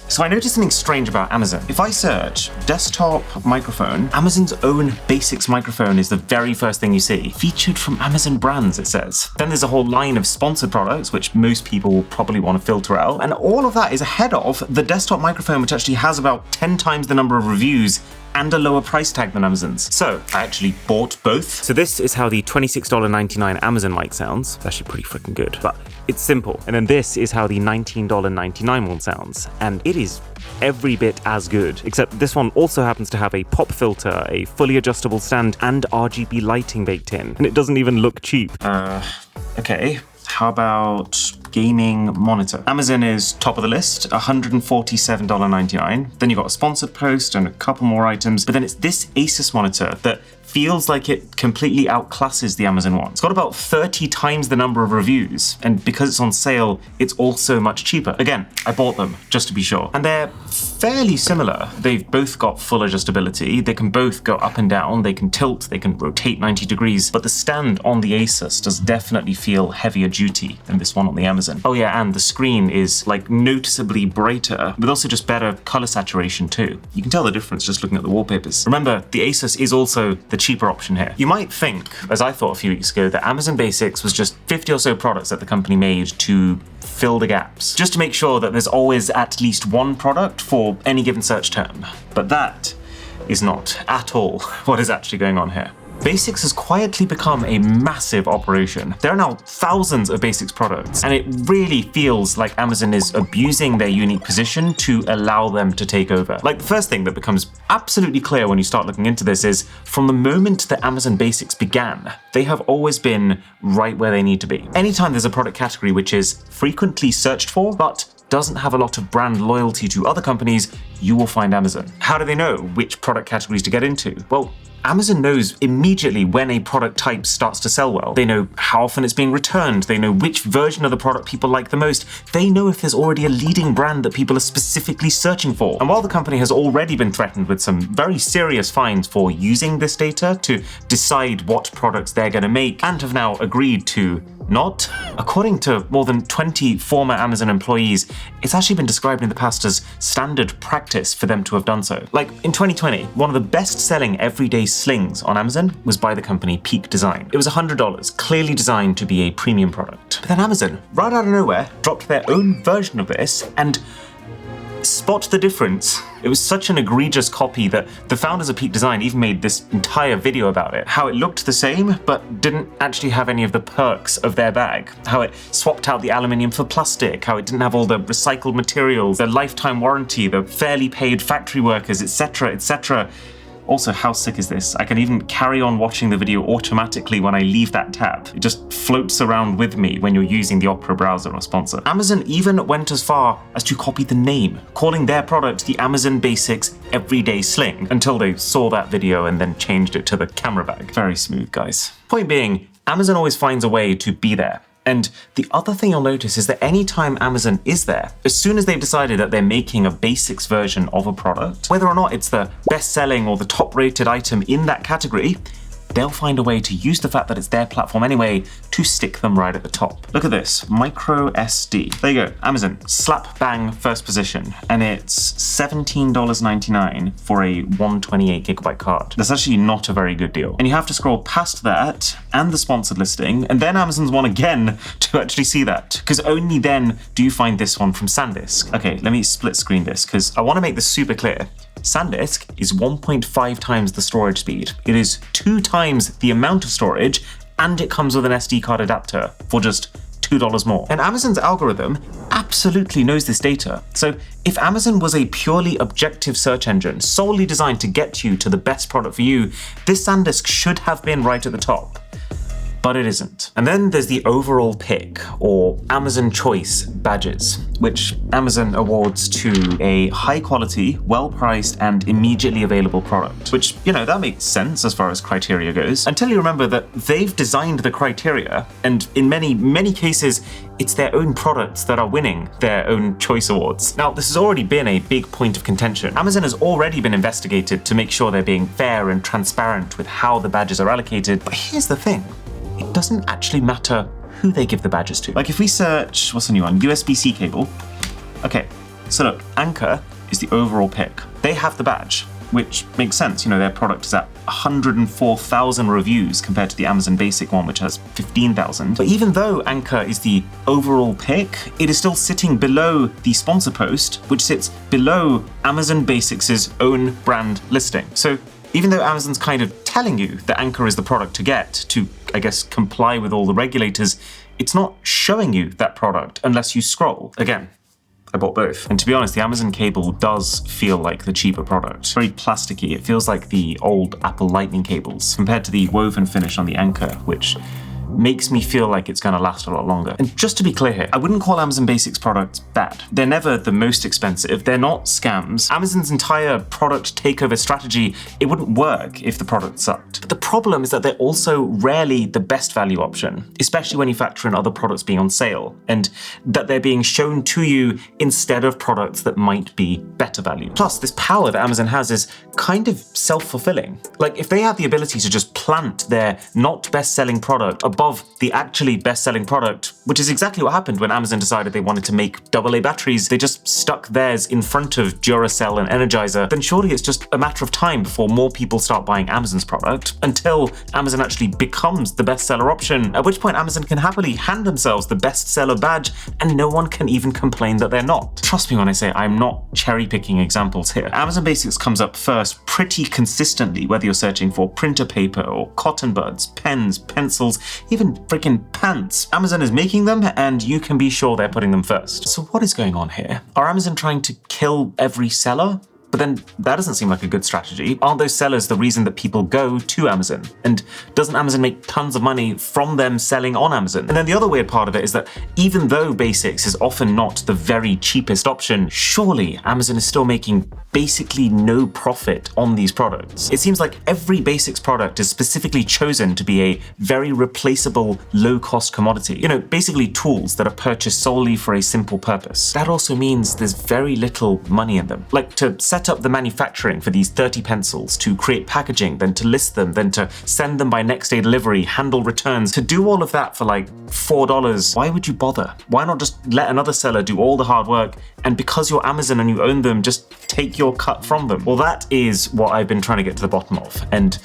So I noticed something strange about Amazon. If I search desktop microphone, Amazon's own Basics microphone is the very first thing you see. Featured from Amazon brands, it says. Then there's a whole line of sponsored products, which most people will probably want to filter out. And all of that is ahead of the desktop microphone, which actually has about 10 times the number of reviews and a lower price tag than Amazon's. So I actually bought both. So this is how the $26.99 Amazon mic sounds. It's actually pretty freaking good, but it's simple. And then this is how the $19.99 one sounds. And it is every bit as good, except this one also happens to have a pop filter, a fully adjustable stand, and RGB lighting baked in. And it doesn't even look cheap. Okay. How about gaming monitor? Amazon is top of the list, $147.99. Then you've got a sponsored post and a couple more items, but then it's this Asus monitor that feels like it completely outclasses the Amazon one. It's got about 30 times the number of reviews, and because it's on sale, it's also much cheaper. Again, I bought them just to be sure. And they're fairly similar. They've both got full adjustability. They can both go up and down. They can tilt, they can rotate 90 degrees, but the stand on the Asus does definitely feel heavier duty than this one on the Amazon. Oh yeah, and the screen is like noticeably brighter, but also just better color saturation too. You can tell the difference just looking at the wallpapers. Remember, the Asus is also the cheaper option here. You might think, as I thought a few weeks ago, that Amazon Basics was just 50 or so products that the company made to fill the gaps, just to make sure that there's always at least one product for any given search term. But that is not at all what is actually going on here. Basics has quietly become a massive operation. There are now thousands of Basics products, and it really feels like Amazon is abusing their unique position to allow them to take over. Like, the first thing that becomes absolutely clear when you start looking into this is, from the moment that Amazon Basics began, they have always been right where they need to be. Anytime there's a product category which is frequently searched for, but doesn't have a lot of brand loyalty to other companies, you will find Amazon. How do they know which product categories to get into? Well, Amazon knows immediately when a product type starts to sell well. They know how often it's being returned. They know which version of the product people like the most. They know if there's already a leading brand that people are specifically searching for. And while the company has already been threatened with some very serious fines for using this data to decide what products they're going to make, and have now agreed to not, according to more than 20 former Amazon employees, it's actually been described in the past as standard practice for them to have done so. Like in 2020, one of the best-selling everyday slings on Amazon was by the company Peak Design. It was $100, clearly designed to be a premium product. But then Amazon, right out of nowhere, dropped their own version of this, and spot the difference. It was such an egregious copy that the founders of Peak Design even made this entire video about it. How it looked the same, but didn't actually have any of the perks of their bag. How it swapped out the aluminium for plastic. How it didn't have all the recycled materials, the lifetime warranty, the fairly paid factory workers, etc., etc. Also, how sick is this? I can even carry on watching the video automatically when I leave that tab. It just floats around with me when you're using the Opera browser or sponsor. Amazon even went as far as to copy the name, calling their product the Amazon Basics Everyday Sling, until they saw that video and then changed it to the camera bag. Very smooth, guys. Point being, Amazon always finds a way to be there. And the other thing you'll notice is that anytime Amazon is there, as soon as they've decided that they're making a Basics version of a product, whether or not it's the best-selling or the top-rated item in that category, they'll find a way to use the fact that it's their platform anyway to stick them right at the top. Look at this, micro SD. There you go, Amazon, slap bang first position, and it's $17.99 for a 128GB card. That's actually not a very good deal. And you have to scroll past that and the sponsored listing, and then Amazon's one again to actually see that, because only then do you find this one from SanDisk. Okay, let me split screen this, because I want to make this super clear. SanDisk is 1.5 times the storage speed. It is 2 times the amount of storage, and it comes with an SD card adapter for just $2 more. And Amazon's algorithm absolutely knows this data. So if Amazon was a purely objective search engine, solely designed to get you to the best product for you, this SanDisk should have been right at the top. But it isn't. And then there's the overall pick, or Amazon Choice badges, which Amazon awards to a high quality, well-priced, and immediately available product. Which, you know, that makes sense as far as criteria goes, until you remember that they've designed the criteria, and in many, many cases, it's their own products that are winning their own choice awards. Now, this has already been a big point of contention. Amazon has already been investigated to make sure they're being fair and transparent with how the badges are allocated. But here's the thing. It doesn't actually matter who they give the badges to. Like if we search, what's the new one? USB-C cable. Okay, So look, Anker is the overall pick. They have the badge, which makes sense. Their product is at 104,000 reviews compared to the Amazon Basic one, which has 15,000. But even though Anker is the overall pick, it is still sitting below the sponsor post, which sits below Amazon Basics' own brand listing. So even though Amazon's kind of telling you that Anker is the product to get to, I guess, comply with all the regulators, it's not showing you that product unless you scroll. Again, I bought both. And to be honest, the Amazon cable does feel like the cheaper product. It's very plasticky. It feels like the old Apple Lightning cables compared to the woven finish on the Anker, which makes me feel like it's going to last a lot longer. And just to be clear here, I wouldn't call Amazon Basics products bad. They're never the most expensive. They're not scams. Amazon's entire product takeover strategy, it wouldn't work if the product sucked. But the problem is that they're also rarely the best value option, especially when you factor in other products being on sale, and that they're being shown to you instead of products that might be better value. Plus, this power that Amazon has is kind of self-fulfilling. Like, if they had the ability to just plant their not best-selling product above the actually best-selling product, which is exactly what happened when Amazon decided they wanted to make AA batteries, they just stuck theirs in front of Duracell and Energizer, then surely it's just a matter of time before more people start buying Amazon's product, until Amazon actually becomes the bestseller option, at which point Amazon can happily hand themselves the bestseller badge and no one can even complain that they're not. Trust me when I say I'm not cherry-picking examples here. Amazon Basics comes up first pretty consistently, whether you're searching for printer paper or cotton buds, pens, pencils, even freaking pants. Amazon is making them and you can be sure they're putting them first. So what is going on here? Are Amazon trying to kill every seller? But then that doesn't seem like a good strategy. Aren't those sellers the reason that people go to Amazon? And doesn't Amazon make tons of money from them selling on Amazon? And then the other weird part of it is that even though Basics is often not the very cheapest option, surely Amazon is still making basically no profit on these products. It seems like every Basics product is specifically chosen to be a very replaceable, low-cost commodity. Basically tools that are purchased solely for a simple purpose. That also means there's very little money in them. Like, to set up the manufacturing for these 30 pencils, to create packaging, then to list them, then to send them by next day delivery, handle returns, to do all of that for like $4, why would you bother? Why not just let another seller do all the hard work, and because you're Amazon and you own them, just take your cut from them? Well, that is what I've been trying to get to the bottom of, and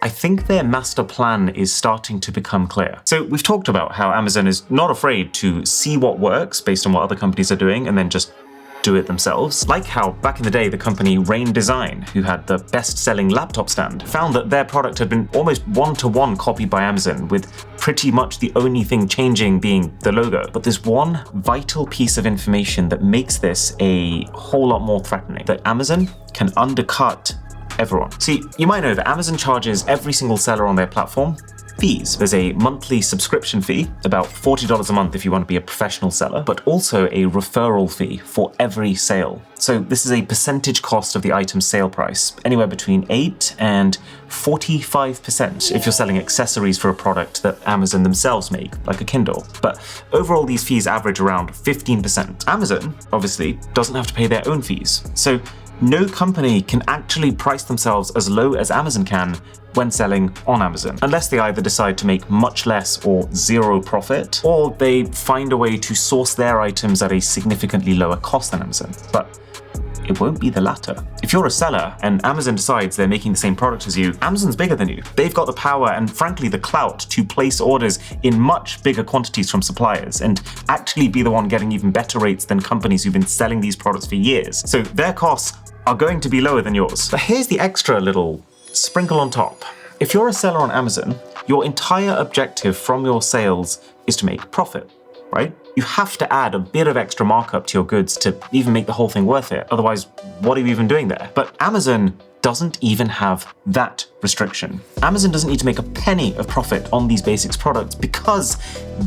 I think their master plan is starting to become clear. So we've talked about how Amazon is not afraid to see what works based on what other companies are doing and then just do it themselves. Like how back in the day, the company Rain Design, who had the best-selling laptop stand, found that their product had been almost one-to-one copied by Amazon, with pretty much the only thing changing being the logo. But there's one vital piece of information that makes this a whole lot more threatening, that Amazon can undercut everyone. See, you might know that Amazon charges every single seller on their platform fees. There's a monthly subscription fee, about $40 a month if you want to be a professional seller, but also a referral fee for every sale. So this is a percentage cost of the item's sale price, anywhere between 8 and 45% if you're selling accessories for a product that Amazon themselves make, like a Kindle. But overall, these fees average around 15%. Amazon, obviously, doesn't have to pay their own fees. So no company can actually price themselves as low as Amazon can when selling on Amazon, unless they either decide to make much less or zero profit, or they find a way to source their items at a significantly lower cost than Amazon. But it won't be the latter. If you're a seller and Amazon decides they're making the same product as you, Amazon's bigger than you. They've got the power and frankly the clout to place orders in much bigger quantities from suppliers and actually be the one getting even better rates than companies who've been selling these products for years. So their costs are going to be lower than yours. But here's the extra little sprinkle on top. If you're a seller on Amazon, your entire objective from your sales is to make profit, right? You have to add a bit of extra markup to your goods to even make the whole thing worth it. Otherwise, what are you even doing there? But Amazon doesn't even have that restriction. Amazon doesn't need to make a penny of profit on these Basics products because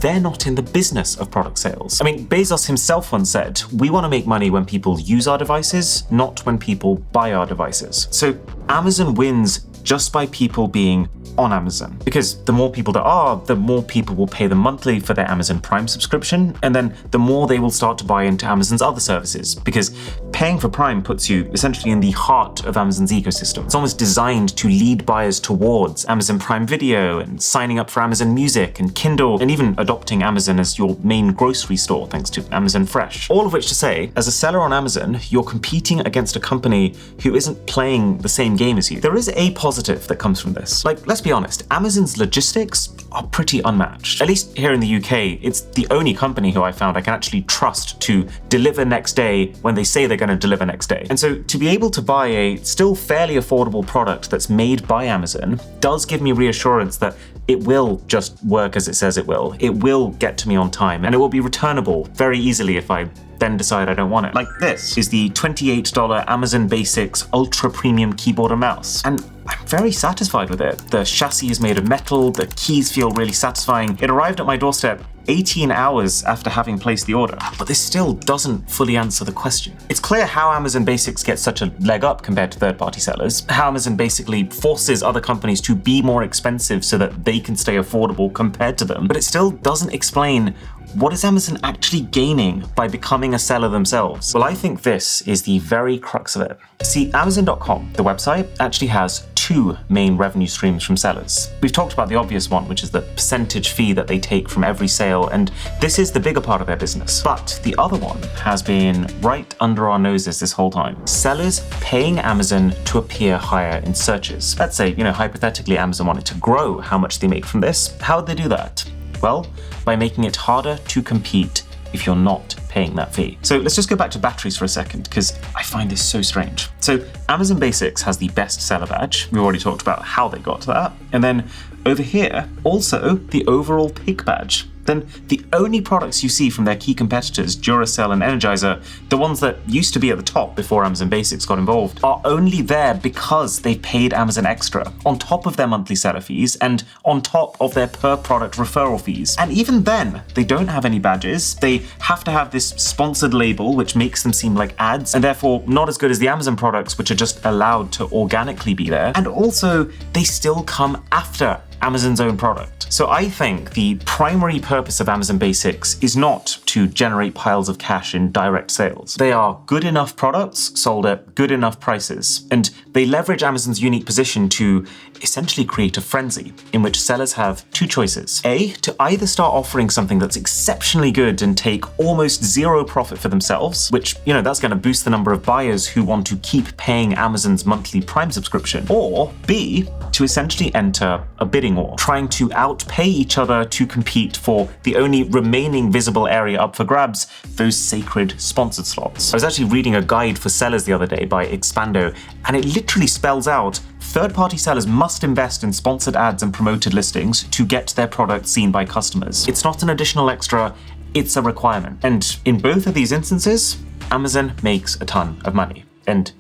they're not in the business of product sales. I mean, Bezos himself once said, we want to make money when people use our devices, not when people buy our devices. So Amazon wins just by people being on Amazon. Because the more people there are, the more people will pay them monthly for their Amazon Prime subscription, and then the more they will start to buy into Amazon's other services. Because paying for Prime puts you essentially in the heart of Amazon's ecosystem. It's almost designed to lead buyers towards Amazon Prime Video and signing up for Amazon Music and Kindle, and even adopting Amazon as your main grocery store thanks to Amazon Fresh. All of which to say, as a seller on Amazon, you're competing against a company who isn't playing the same game as you. There is a positive that comes from this. Like, let's be honest, Amazon's logistics are pretty unmatched. At least here in the UK, it's the only company who I found I can actually trust to deliver next day when they say they're going to deliver next day. And so to be able to buy a still fairly affordable product that's made by Amazon does give me reassurance that it will just work as it says it will. It will get to me on time, and it will be returnable very easily if I then decide I don't want it. Like, this is the $28 Amazon Basics Ultra Premium keyboard and mouse, and I'm very satisfied with it. The chassis is made of metal, the keys feel really satisfying. It arrived at my doorstep 18 hours after having placed the order, but this still doesn't fully answer the question. It's clear how Amazon Basics gets such a leg up compared to third-party sellers, how Amazon basically forces other companies to be more expensive so that they can stay affordable compared to them, but it still doesn't explain what is Amazon actually gaining by becoming a seller themselves? Well, I think this is the very crux of it. See, Amazon.com, the website, actually has two main revenue streams from sellers. We've talked about the obvious one, which is the percentage fee that they take from every sale, and this is the bigger part of their business. But the other one has been right under our noses this whole time. Sellers paying Amazon to appear higher in searches. Let's say, hypothetically, Amazon wanted to grow how much they make from this. How would they do that? Well, by making it harder to compete if you're not paying that fee. So let's just go back to batteries for a second, because I find this so strange. So Amazon Basics has the best seller badge. We already talked about how they got to that. And then over here, also the overall pick badge. Then the only products you see from their key competitors, Duracell and Energizer, the ones that used to be at the top before Amazon Basics got involved, are only there because they paid Amazon extra, on top of their monthly seller fees and on top of their per product referral fees. And even then, they don't have any badges. They have to have this sponsored label, which makes them seem like ads, and therefore not as good as the Amazon products, which are just allowed to organically be there. And also, they still come after Amazon's own product. So I think the primary purpose of Amazon Basics is not to generate piles of cash in direct sales. They are good enough products sold at good enough prices, and they leverage Amazon's unique position to essentially create a frenzy in which sellers have two choices. A, to either start offering something that's exceptionally good and take almost zero profit for themselves, which, that's going to boost the number of buyers who want to keep paying Amazon's monthly Prime subscription. Or B, to essentially enter a bidding war, trying to outpay each other to compete for the only remaining visible area up for grabs, those sacred sponsored slots. I was actually reading a guide for sellers the other day by Expando, and it literally spells out third-party sellers must invest in sponsored ads and promoted listings to get their product seen by customers. It's not an additional extra, it's a requirement. And in both of these instances, Amazon makes a ton of money. And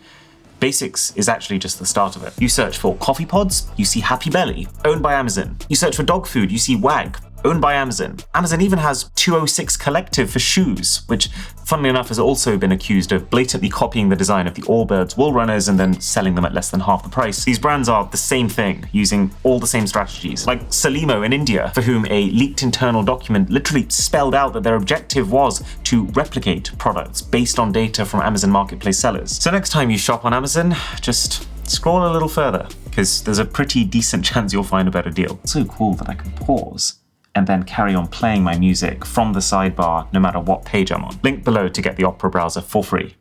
Basics is actually just the start of it. You search for coffee pods, you see Happy Belly, owned by Amazon. You search for dog food, you see Wag, owned by Amazon. Amazon even has 206 Collective for shoes, which, funnily enough, has also been accused of blatantly copying the design of the Allbirds wool runners and then selling them at less than half the price. These brands are the same thing, using all the same strategies. Like Salimo in India, for whom a leaked internal document literally spelled out that their objective was to replicate products based on data from Amazon Marketplace sellers. So next time you shop on Amazon, just scroll a little further, because there's a pretty decent chance you'll find a better deal. It's so cool that I can pause and then carry on playing my music from the sidebar no matter what page I'm on. Link below to get the Opera browser for free.